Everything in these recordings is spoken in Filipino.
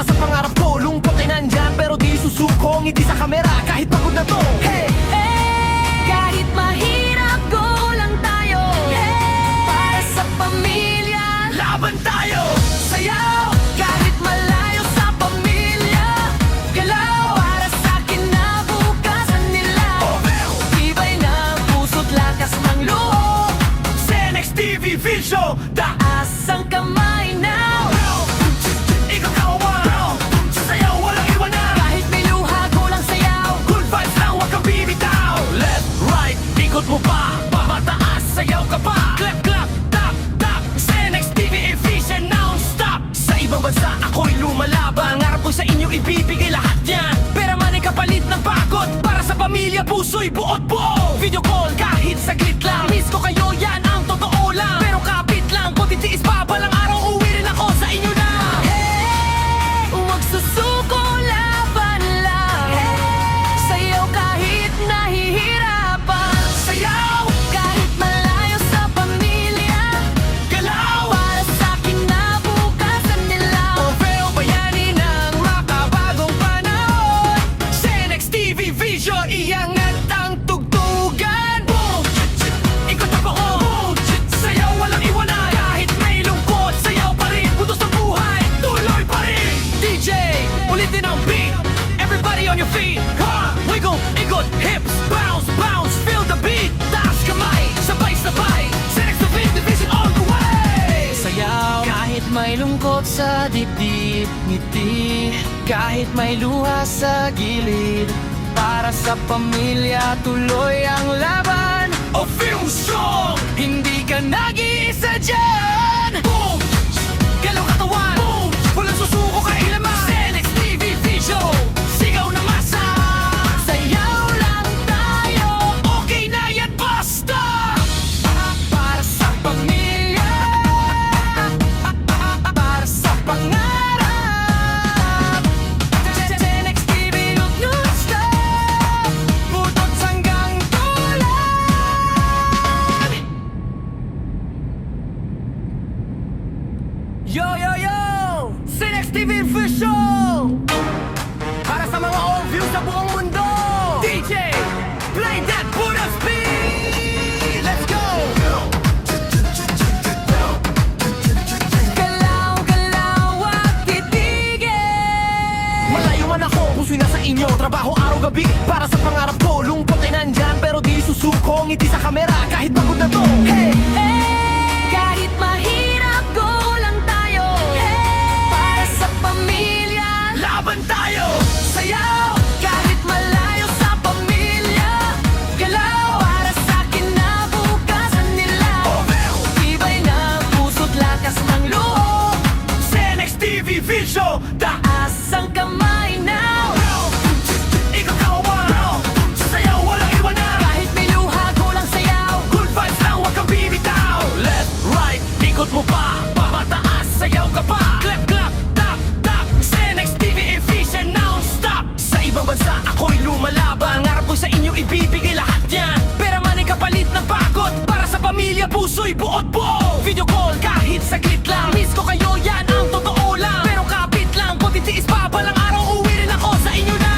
Para sa pangarap ko, lungkot ay nandyan, pero di susuko, ngiti sa kamera kahit pagod na to. Hey! Kahit mahirap, go lang tayo. Para sa pamilya, Laban tayo! sayaw. Kahit malayo sa pamilya, galaw. Para sa kinabukasan nila, tibay ng puso't lakas ng loob. Cenex TV Vision, Taas ang kamay now. Ikaw kawan, sayaw walang iwanan. Kahit may luha, go lang sayaw. Good vibes lang, huwag kang bibitaw. Left, right, ikot mo pa, pamataas, sayaw ka pa. Clap, clap, tap, tap, Cenex TV Vision non-stop. Sa ibang bansa ako'y lumalaban, ngarap ko sa inyo ibibigay lahat yan. Pera man ay kapalit ng pagod, para sa pamilya puso'y buot buo. Video call kahit saglit lang, miss ko kayo, yan ang totoo lang. Pero kapit lang, kung titiis pa balang araw, uwi rin ako sa inyo na. Huwag susuko, laban lang. Sayaw kahit nahihirapan. Sayaw, Kahit malayo sa pamilya, galaw, para sa kinabukasan nila. Trofeo bayani ng makabagong panahon. Cenex TV Vision, iangat ang tugtugan. Boom! Ikot ang bako. Sayaw walang iwanan. Kahit may lungkot, sayaw pa rin. Putos ng buhay, tuloy pa rin. DJ, ulitin ang beat. Everybody on your feet. Ha! Wiggle, ikot, hips, bounce, bounce. Feel the beat. Taas kamay, sabay-sabay. Cenex TV Vision all the way. Sayaw, Kahit may lungkot sa dibdib, ngiti. Kahit may luha sa gilid, para sa pamilya tuloy ang laban. a film song. Hindi ka nag-iisa dyan. Boom! Galaw katawan. Boom! Walang susuko kailaman. Cenex TV Vision, sigaw na masa. Sayaw lang tayo. Okay na yan, basta! Para sa pamilya, para sa pangarap. Cenex TV non-stop, butot hanggang tulan. Yo, yo, yo! Cenex TV Vision! Para sa mga all-views sa buong mundo! DJ, play that Buddha speed! Let's go! Galaw, galaw at titigil. Malayo man ako, puso'y nasa inyo. Trabaho araw-gabi para sa pangarap ko. Lungkot ay nandyan, pero di susuko, ngiti sa kamera kahit pagod na to. Hey! Kahit mahirap, go lang tayo. Para sa pamilya, Laban tayo! sayaw. Kahit malayo sa pamilya, galaw. Para sa kinabukasan nila, tibay ng puso't lakas ng loob. Cenex TV Vision, Taas ang kamay now. ikaw kawan, sayaw walang iwanan. Kahit may luha, go lang sayaw. Good vibes lang, huwag kang bibitaw. Left, right, ikot mo pa, pamataas, sayaw ka pa. Clap, clap, tap, tap, Cenex TV Vision non-stop. Sa ibang bansa ako'y lumalaban, ngarap ko sa inyo ibibigay lahat yan. Pera man ay kapalit ng pagod, para sa pamilya puso'y buot buo. Video call kahit saglit lang, miss ko kayo, yan ang totoo lang. Pero kapit lang, kung titiis pa balang araw, uwi rin ako sa inyo na.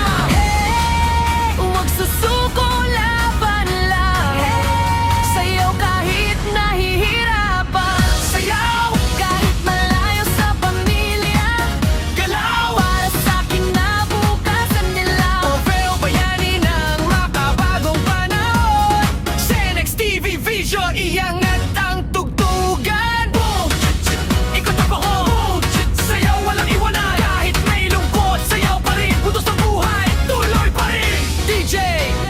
Huwag susuko, laban lang. Sayaw kahit nahihirapan. Sayaw, Kahit malayo sa pamilya, galaw, para sa kinabukasan nila. Trofeo bayani ng makabagong panahon. Cenex TV Vision, iangat ang tugtugan. Boom! Ikot ang bako. Sayaw walang iwanan. Kahit may lungkot, sayaw pa rin. Putos ng buhay, tuloy pa rin. DJ,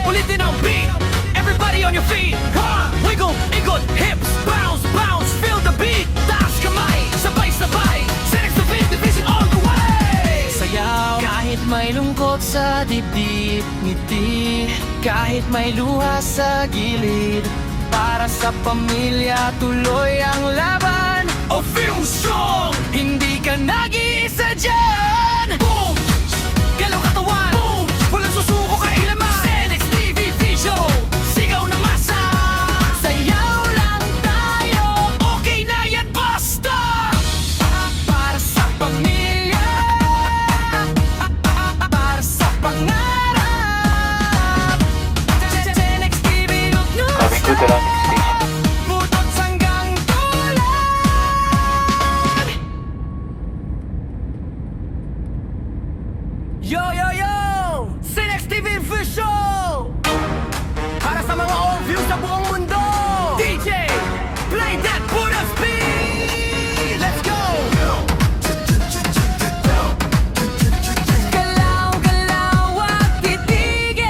ulitin ang beat. Everybody on your feet. Ha! Wiggle, ikot, hips, bounce, bounce. Feel the beat. Taas kamay, sabay-sabay. Cenex TV Vision all the way. Sayaw kahit may lungkot sa dibdib, ngiti. Kahit may luha sa gilid, para sa pamilya tuloy ang laban. A film song. Hindi ka nag-iisa dyan. Boom! Galaw katawan. Boom! Walang susuko kailaman. Cenex TV Vision, sigaw na masa. Sayaw lang tayo. Okay na yan, basta! Para sa pamilya, Yo, yo, yo! Sinex TV Official! Para sa mga all-views sa buong mundo! DJ, play that Buddha speed! Let's go! Galaw, galaw at titigil!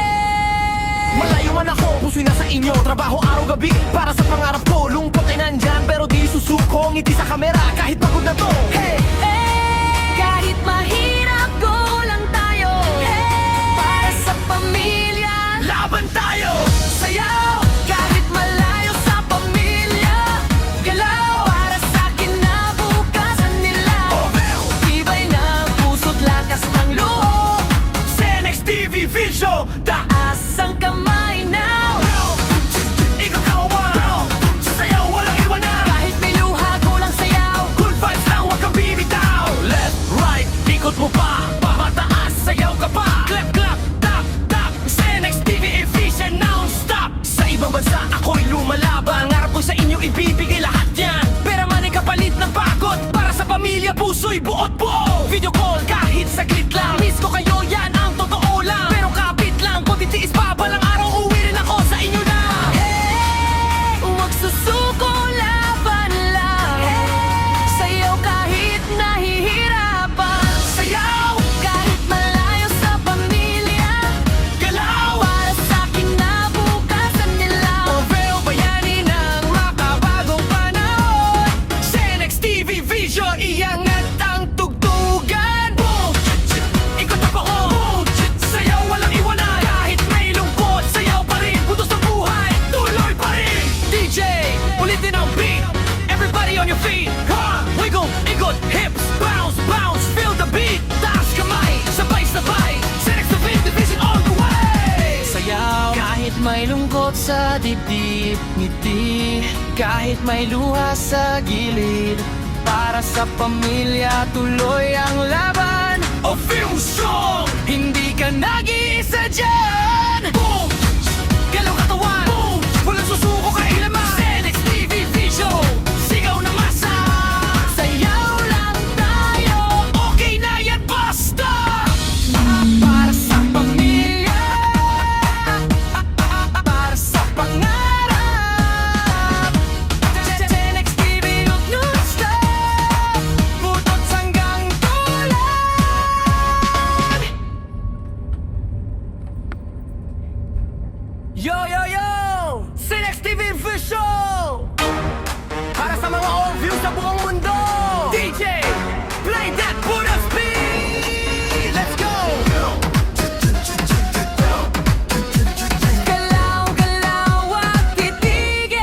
Malayo man ako, puso'y nasa inyo. Trabaho araw-gabi para sa pangarap ko. Lungkot ay nandyan pero di susuko. Ngiti sa kamera kahit pagod na to. Hey! Kahit mahirap, go lang tayo. Para sa pamilya, Laban tayo! sayaw. Kahit malayo sa pamilya, galaw. Para sa kinabukasan nila, tibay ng puso't lakas ng loob. Sinex TV Vision! Taas ang kamay now. Ikaw kawan! Sayaw, walang iwanan! Kahit may luha, go lang sayaw. Good vibes lang, huwag kang bibitaw! Left, right, ikot mo pa! Pamataas, sayaw ka pa! Clap, clap, tap, tap! Sinex TV efficient, non-stop! Sa ibang bansa, ako'y lumalaban. Ngarap ko sa inyo, ibibigay lahat yan. Pera man ay kapalit ng pagod. Para sa pamilya, puso'y buot buo. Video call kahit saglit lang. Miss ko kayo, yan ang totoo lang. Pero kapit lang, kung titiis pa balang araw, uwi rin ako sa inyo na. Huwag susuko, laban lang. Sayaw kahit nahihirapan. Sayaw! Kahit malayo sa pamilya, Galaw! para sa kinabukasan nila. Proveo bayani ng makabagong panahon. Sinex TV Vision, iangat ang tugtugan. Boom! Ikot na ako. Boom! Sayaw, walang iwanan. Kahit may lungkot, sayaw pa rin. Putos ng buhay, tuloy pa rin. DJ, ulitin ang beat. Everybody on your feet. Ha! Wiggle, ikot, hips, bounce, bounce. Feel the beat. Taas kamay, sabay-sabay. Sinex TV Division all the way. Sayaw kahit may lungkot sa dibdib. Ngiti kahit may luha sa gilid. Para sa pamilya tuloy ang laban. O feel strong. Hindi ka nag-iisa dyan. Boom! Galaw katawan. Boom! Walang susuko kailaman. Sinex TV Vision. Sigaw na masa. Sayaw lang tayo. Okay na yan, basta! Para sa pamilya, para sa pangarap. Sinex TV non-stop, butot hanggang tulan. Yo, yo, yo! Sinex TV Official! Para sa mga all-views sa buong mundo! DJ, play that Buddha speed! Let's go! Galaw, galaw at titigil.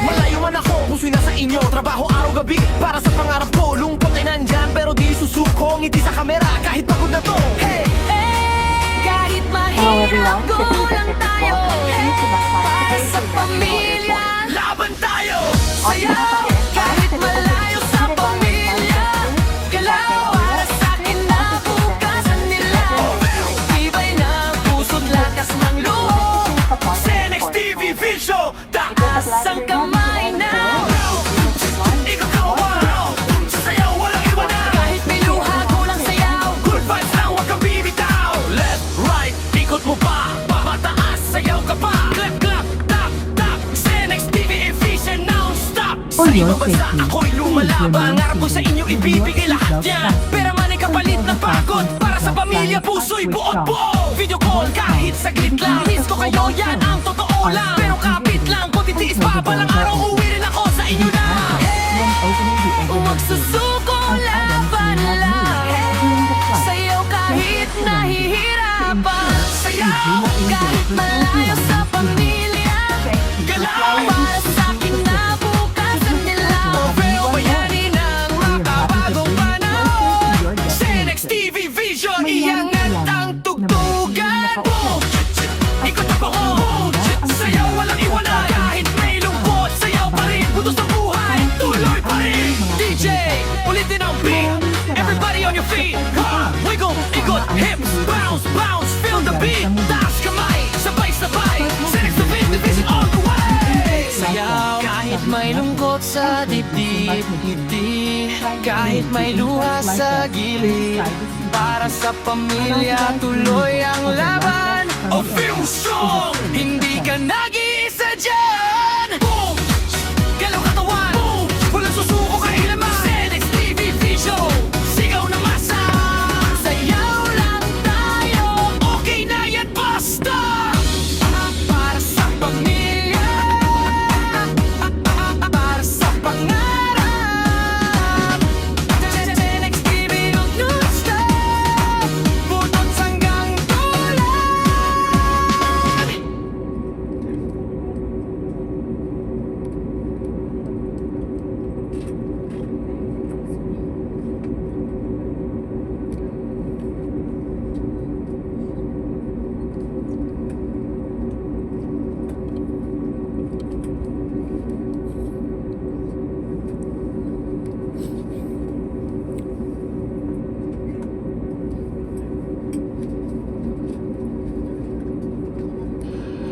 Malayo man ako, puso'y nasa inyo. Trabaho araw-gabi para sa pangarap ko. Lungkot ay nandyan pero di susuko. Ngiti sa kamera kahit pagod na to. Hey! Kahit mahirap, go lang tayo. Para sa pamilya, Laban tayo! sayaw. Kahit malayo sa pamilya, galaw. Para sa kinabukasan nila, tibay ng puso't lakas ng loob. Sinex TV Vision! Taas ang kamay now. Ikaw kawan! Sayaw, walang iwanan! Kahit may luha, go lang sayaw. Good vibes lang, huwag kang bibitaw! Left, right, ikot mo pa! Pamataas, sayaw ka pa! Clap, clap, tap, tap! Sinex TV efficient, non-stop! Sa ibang bansa, ako'y lumalaban. Ngarap ko sa inyo, ibibigay lahat yan. Pera man ay kapalit ng pagod. Para sa pamilya, puso'y buot buo. Video call kahit saglit lang. Miss ko kayo, yan ang totoo lang. Pero kapit lang, kung titiis pa balang araw, uwi rin ako sa inyo na. Huwag susuko, laban lang. Sayaw kahit nahihirapan. Sayaw! Kahit malayo sa pamilya, Galaw! para sa kinabukasan nila. Proveo bayani ng makabagong panahon. Sinex TV Vision, iangat ang tugtugan. Boom! Ikot na ako. Sayaw, walang iwanan. Kahit may lungkot, sayaw pa rin. Putos ng buhay, tuloy pa rin. DJ, ulitin ang beat. Everybody on your feet. Ha! Wiggle, ikot, hips, bounce, bounce. Feel the beat. Taas kamay, sabay-sabay. Sinex TV Division all the way. Sayaw kahit may may lungkot sa dibdib, ngiti. Kahit may luha sa gilid, para sa pamilya tuloy ang laban. O feel strong! Hindi ka nag-iisa dyan. Boom! Galaw katawan! Boom! Walang susuko kailaman! Senex TV Vision! Sigaw na masa! Sayaw lang tayo, Okay na yan, basta! para sa pamilya, para sa pangarap. Senex TV non-stop, butot hanggang dulo.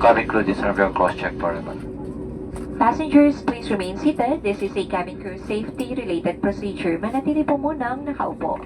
Cabin crew, deserve your cross-check to arrival. Passengers, please remain seated. This is a cabin crew safety-related procedure. Manatili po munang nakaupo.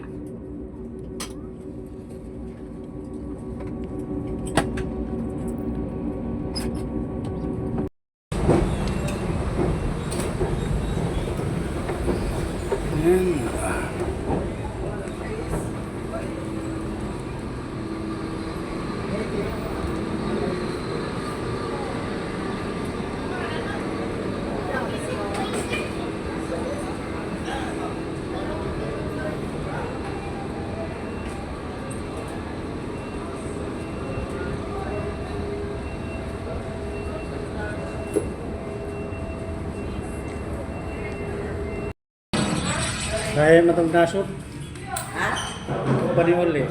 Kaya matang nasod? Ha? Pa ni Oli.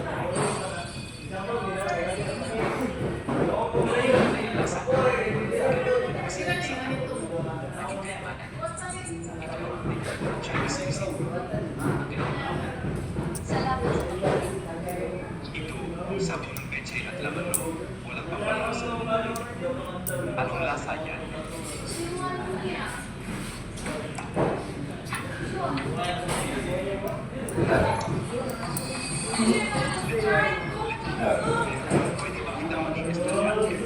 Sabi ng peche at laman loob, walang pampalasa. Anong lasa niya? Pwede ba kita maging estudyante?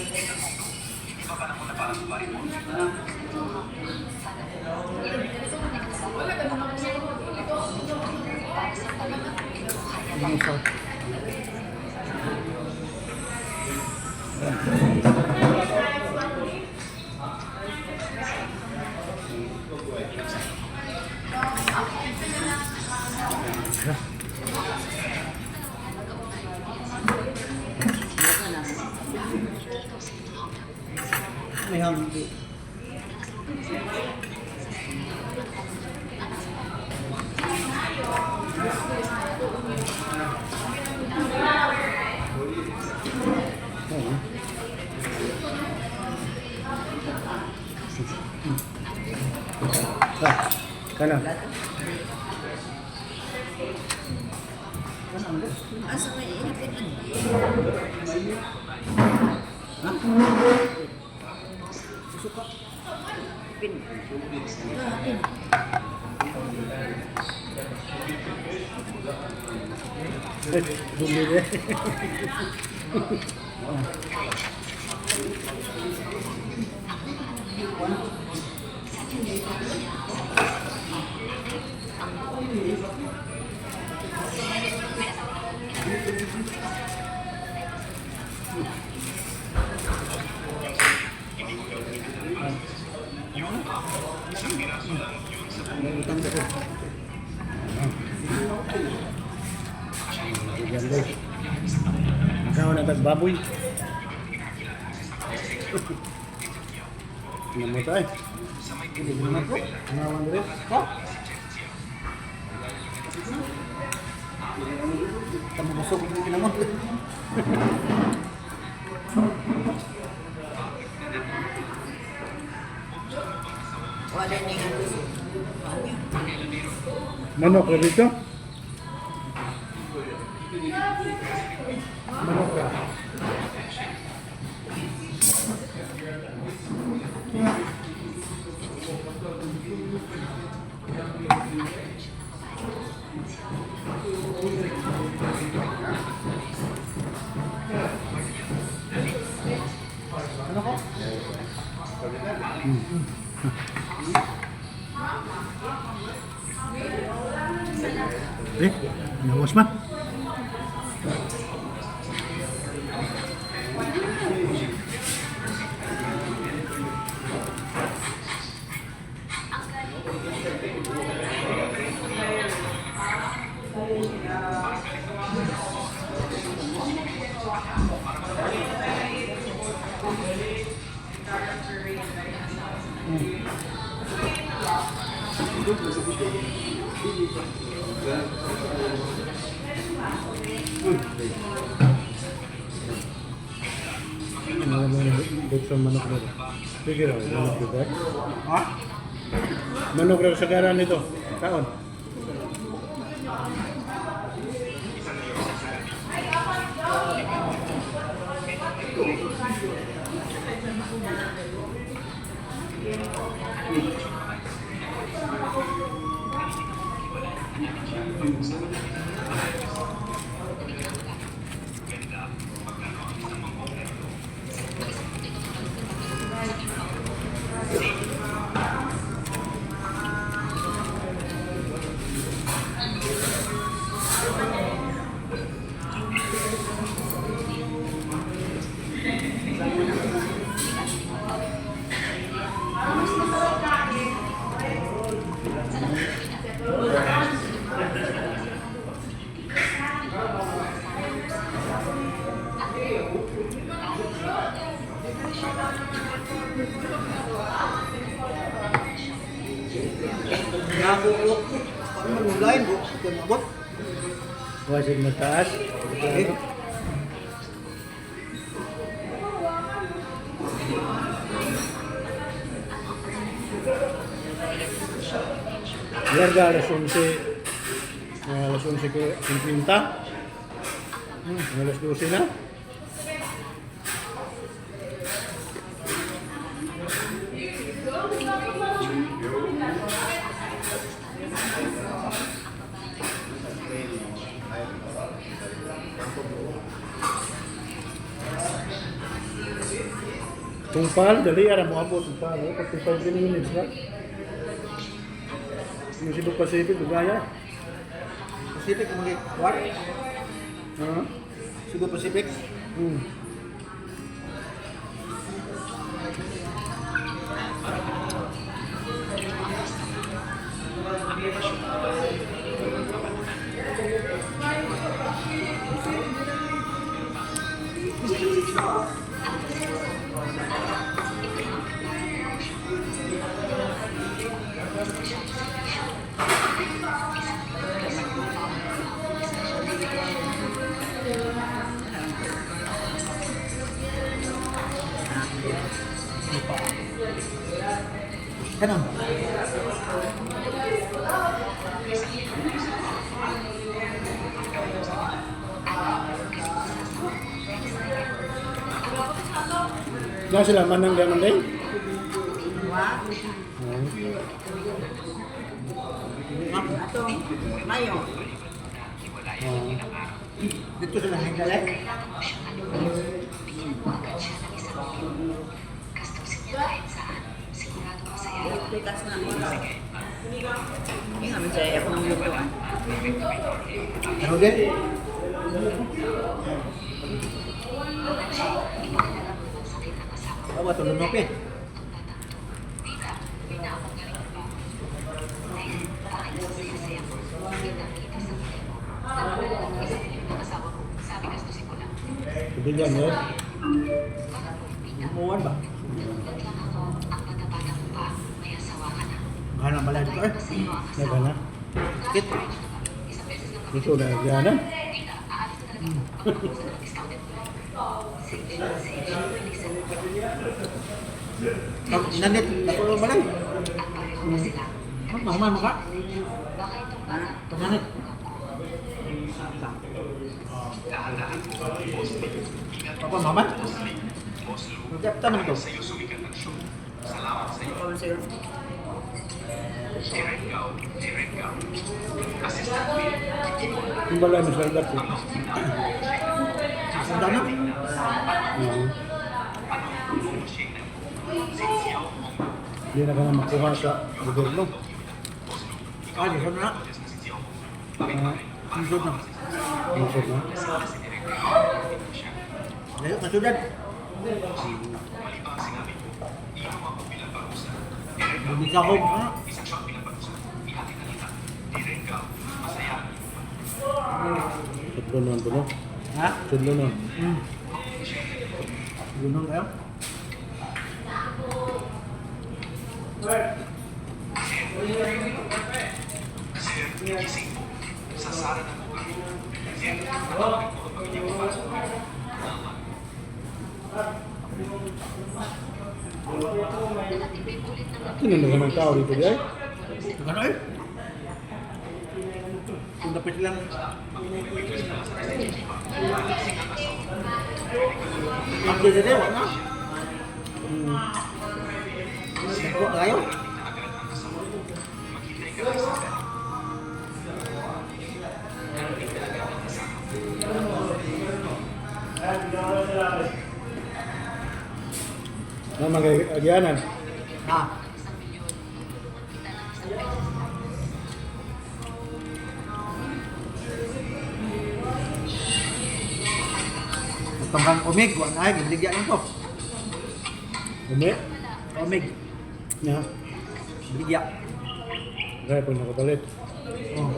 Hindi ba panahon na parang bahay mo? May hangin. Kana. Bumili. Ikaw na tagbaboy. Naman tayo. Hindi naman po. Naman rin. Ha? Tabusok hindi naman. Manok na dito? Manokra. Ano ko? Nawas man. Buksan manok na. Sige raw, manok dito. Ha? Manok raw sa karan nito. Kaon. Wasig mataas. Larga alas 11. Alas 11 ke 50. Alas 12 na. Tungpal, dali ara mo abot tungpal. Pag 15 minutes na. Yung Cebu Pacific, Bugaya. Pacific mga what? Cebu Pacific. Kanon. Diyan sila manang ganun din. Atong mayo. Dito sila hanggalan. Pitas na mo. Hindi naman siya ako ng luto. Ano din? Awa tulong mo pe. Kebijan ya. Muan ba? Gana pala dito eh. Nagana. Sakit. Dito na gana. Nanit, natulong ba lang? Mahuman mo ka? Nanit. Dahan-dahan, Muslim. Ingat Apa, Mama? Muslim. Muslim. Magkapta naman to. Sa iyo sumikat ang show. Salamat sa iyo. Comment sa'yo. Direngaw. Assistant Bill. Yung balay mo sa lagat ko. Sanda na? Hindi na ka na makuha sa gobyerno. Di sana na. Masud na. Masud na. Layo, masudad. Hindi ka home, ha? Sudlo nun, Bruno. Ha? Sudlo nun. Gunong kayo? Sino na naman tao dito, Jay? Ano eh? Kung dapat lang update na wala na. Nagkuha kayo? Nama kayak agianan. Ah. Tangkang omeg, wala na, gibligya lang to. Omeg? Omeg. Ya. Gibligya. Kaya pag nakapalit. Oh.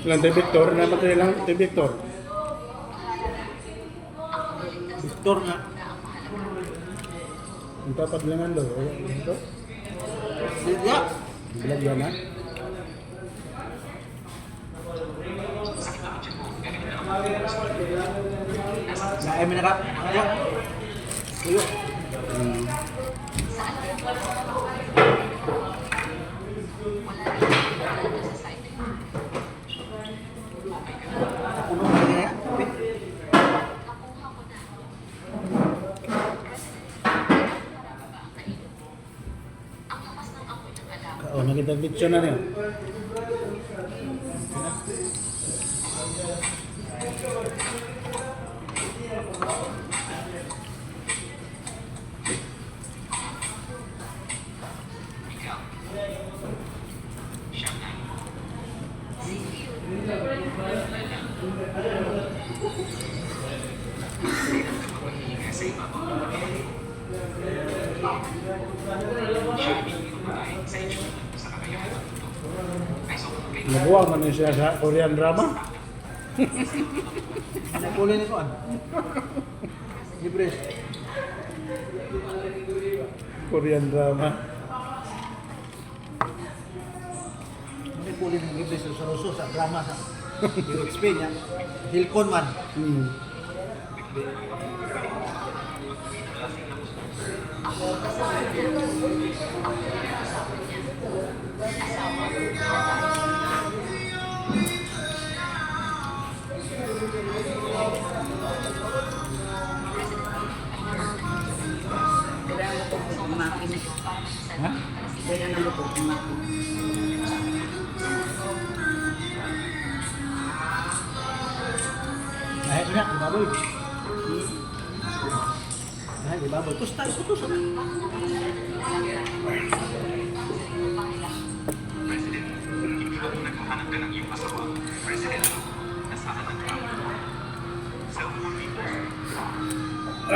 Ilang T. Victor, namatay lang T. Victor. Victor nga. Ang tapat lang ang lolo. Ito? Bilya. Bilya na. Naay mo na ka. Ano? Tuyo. Oh, nakita picture na niya. Nabuwag man yun siya sa Korean drama. Nakulay nito an. Libre. Korean drama. Nakulay ng libre sa Rosso sa drama sa XP niya. Hilcon man. Ha? Kaya na luto ang makin. Ay, ina, baboy. Ay, baboy. Tus tayo, tus. Naghahanap ka ng iyong asawa. President, nasaan ang tao? Cellphone reader.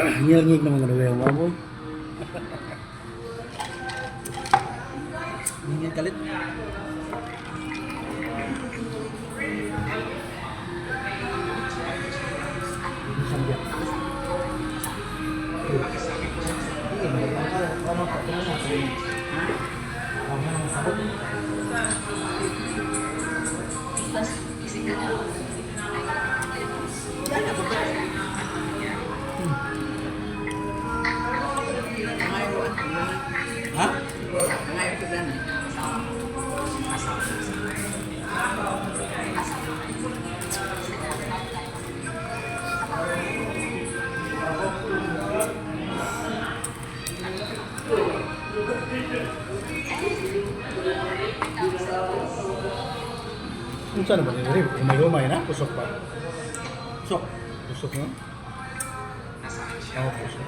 Ngilngig naman na rin mo mo. Ngingin kalit. Sambyak. Ha? Ngayon ko lang. Kung saan ba nilirip? Umay-umay na? Pusok pa? Pusok. Pusok na? Oo, pusok.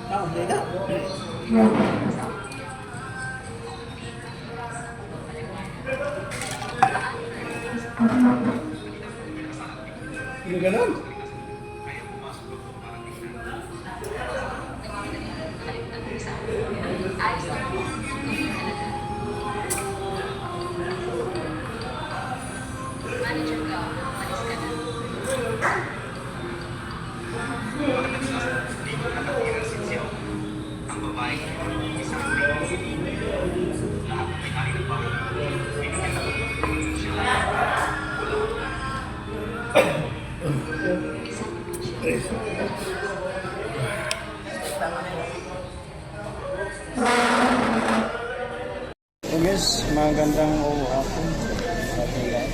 Ah, okay ka? Hindi ganun. Ang babae, isang lahat ng may-ari ng bahay, binigyan ng sila. So guys, magandang hapon sa ating lahat.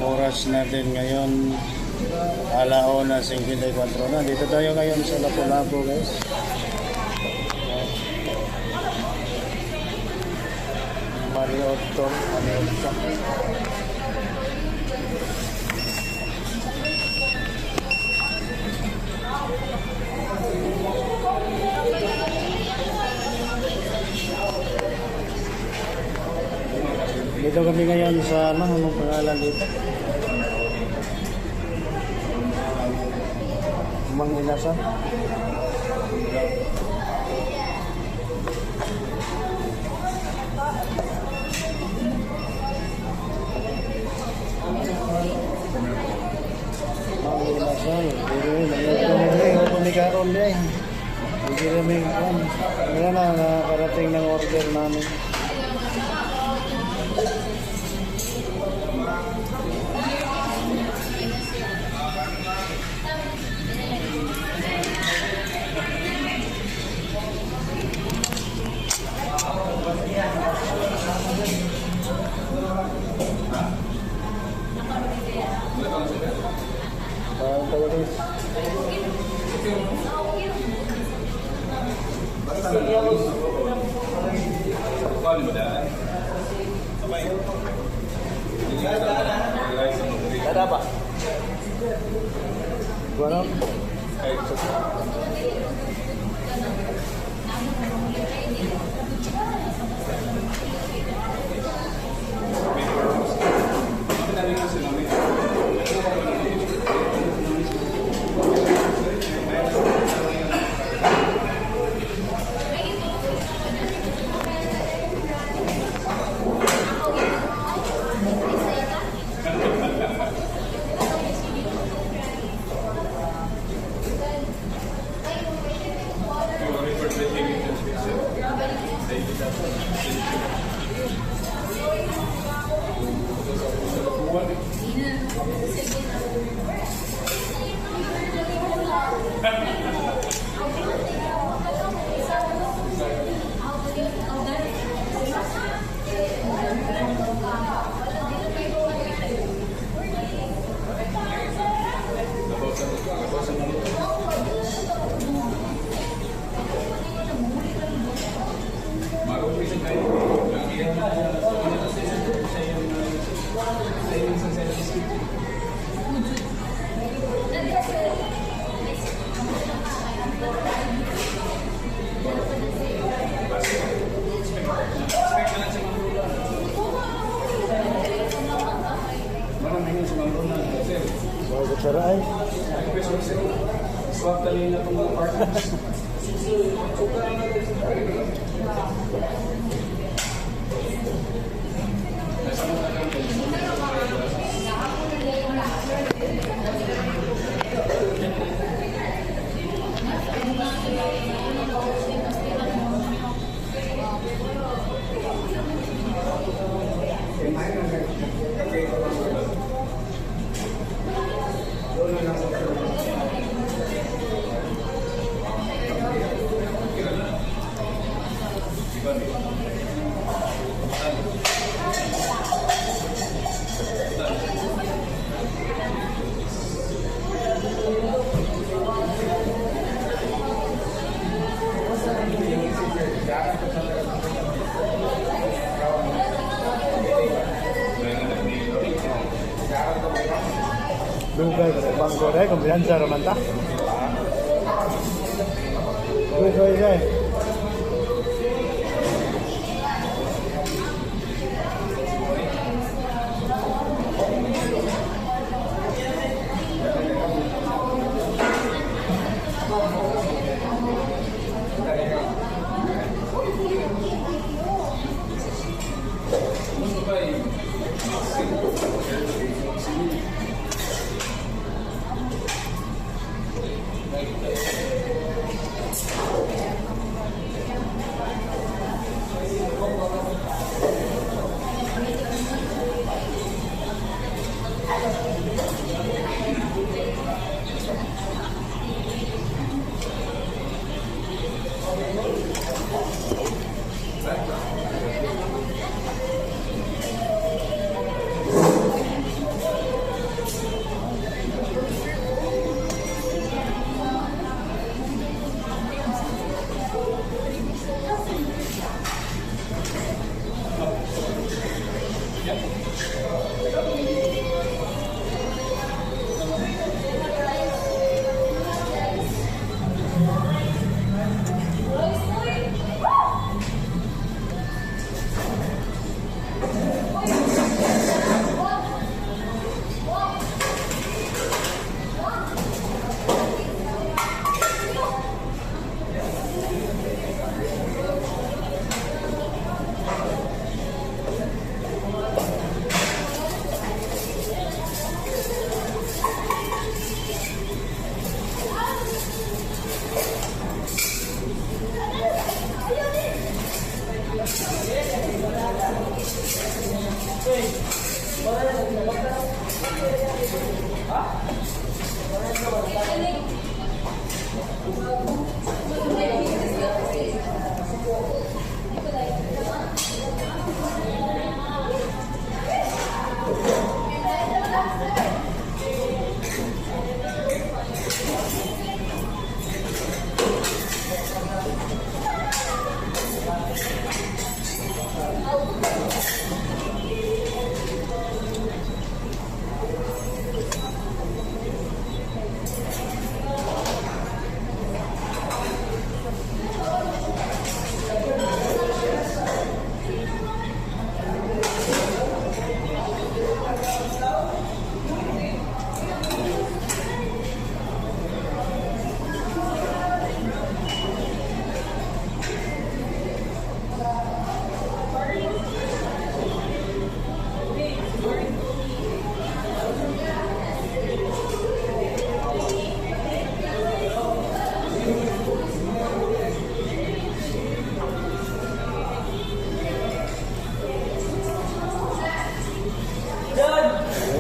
Oras natin ngayon, 1:54 na. Dito tayo ngayon sa Lapu-Lapu guys. Mariotto. Dito kami ngayon sa anong pangalan dito? Mang Inasal. Mang Inasal. Dito kami karon din. Hindi kami kan. Ngayon na nakarating ng order namin. Ada apa? Bueno. Dugay ba bang gore kumbiyansa raman ta? Dugay gay.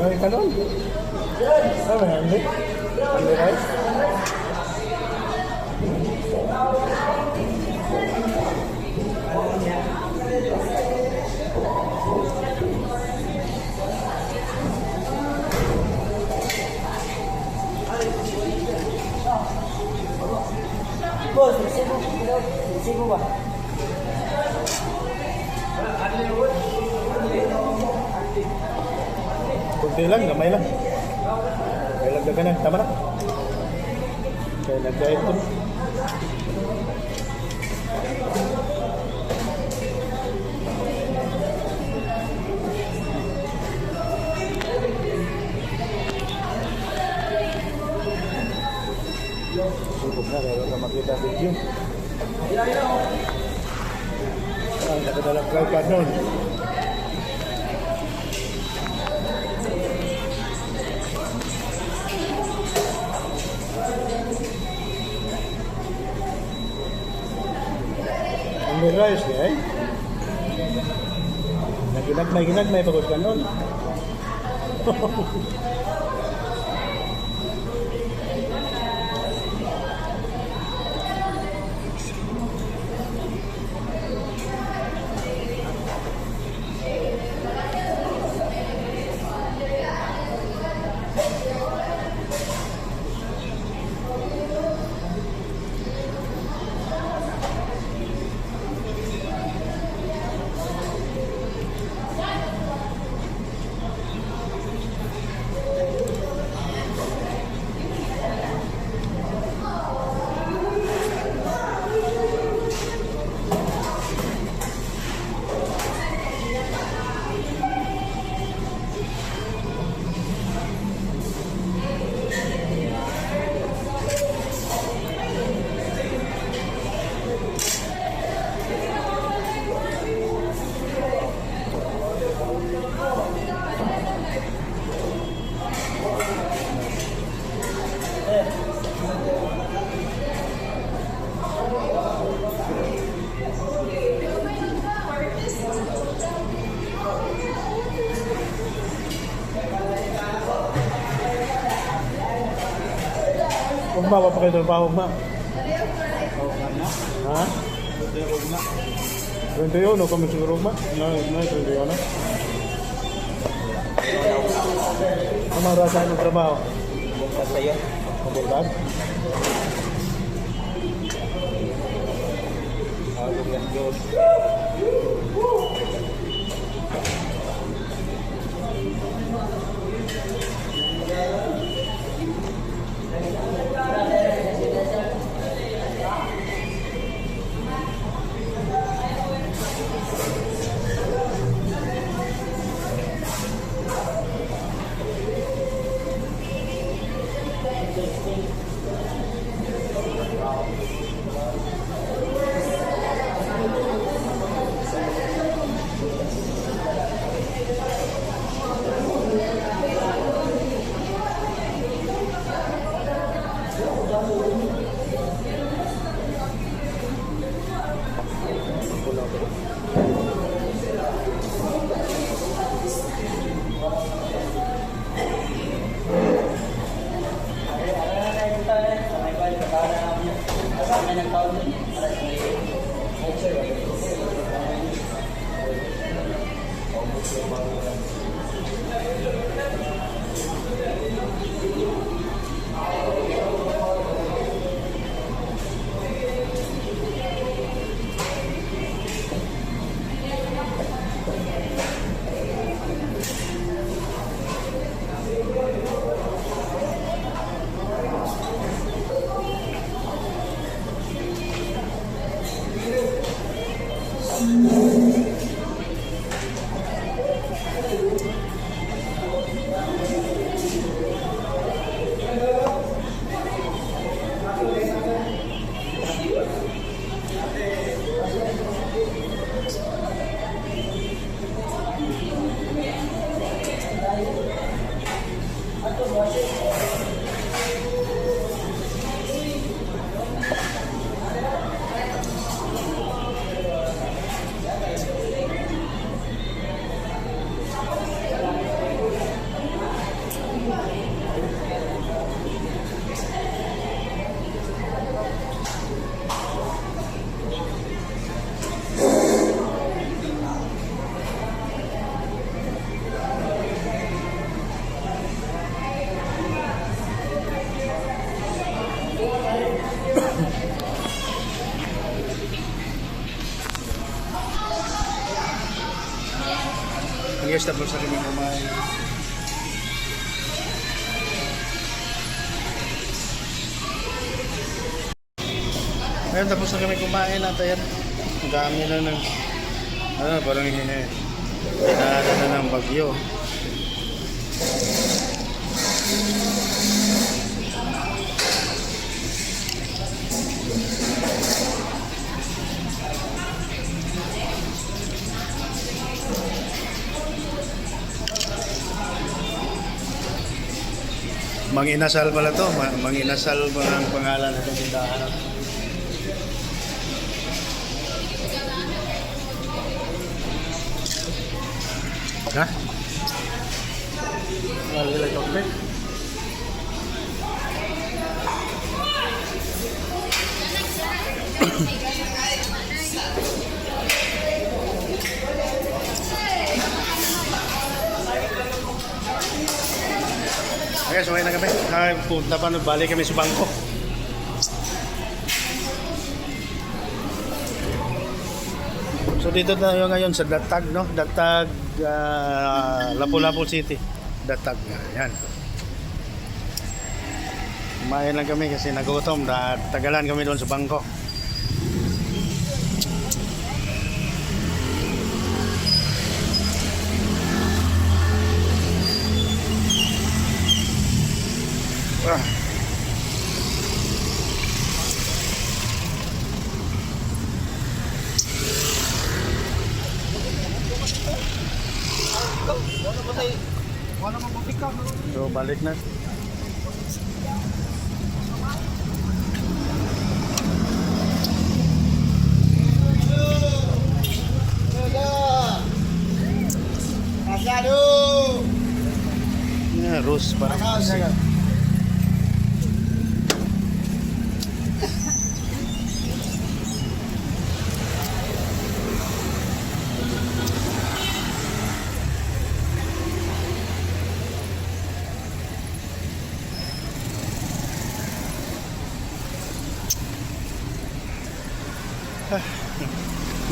Ay, kanon. Ano yan, Andy? Andy rice? Boss, resibo ba? Kunti lang, gamay lang. Kaya lagdagan na, tama na. Kaya nag-diet ko. Subok na, kaya ka makita video. Ang nakadalang tripod nun. Ang may rice niya eh. Ginagmay bagus ka nun. Ugma, papakita pa ugma. Ha? 31, no kami siguro ugma. No, 31. Ano ang rasa ng trabaho? Bungkas sa'yo. Bungkas? Alog yan, Diyos. Yes, tapos na kami kumain. Ngayon, tapos na kami kumain at ayan, ang dami na ng parang hinahada na ng bagyo. Manginasal pala to. Manginasal pala ang pangalan ng tindahan. Ha? Wala chocolate. Okay, so na kami. Ay, punta pa, balik kami sa bangko. So dito tayo ngayon sa Datag, no? Datag, Lapu-Lapu City. Datag na, yan. Kumain lang kami kasi nagutom. Tagalan kami doon sa bangko. So balik na. Rus para kasi.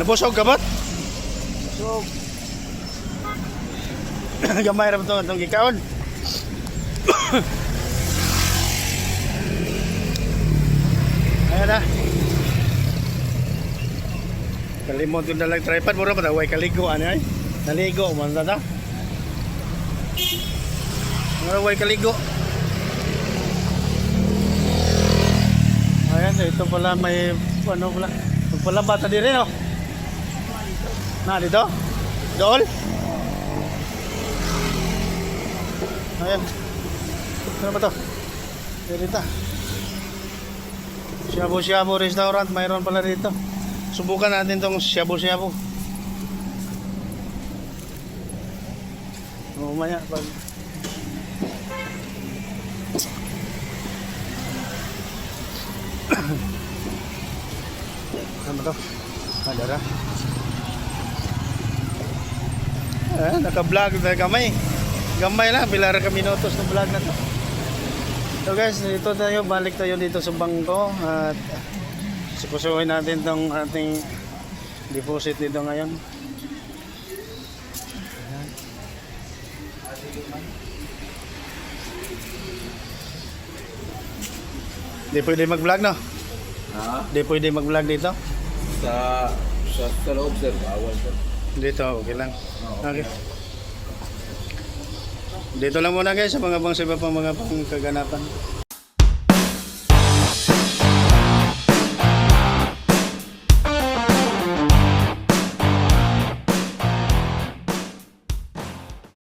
Nabusog ka ba? So, gamay rin itong gikaon. Ayan na. Kalimot ko na lang tripod. Mura pa taway kaligo. Ano ay? Naligo. Manda na. Mura way kaligo. Ayan. Ito pala may ano pala. Pala bata din rin, oh. Na, dito? Dool? Ayan. Ano ba to? Dito. Shabu-shabu restaurant. Mayroon pala dito. Subukan natin tong shabu-shabu. Umaya. Pag... Ano to? Adara. Naka-vlog na gamay. Gamay lang, bilar ka minutos ng vlog na to. So guys, dito tayo, balik tayo dito sa bangko at sipusuhin natin tong ating deposit dito ngayon. Di pwede mag-vlog, no? Ha? Di pwede mag-vlog dito? Sa loob, sir. Bawal, sir. Dito, okay lang. Okay. Dito lang muna guys sa mga iba pang mga kaganapan.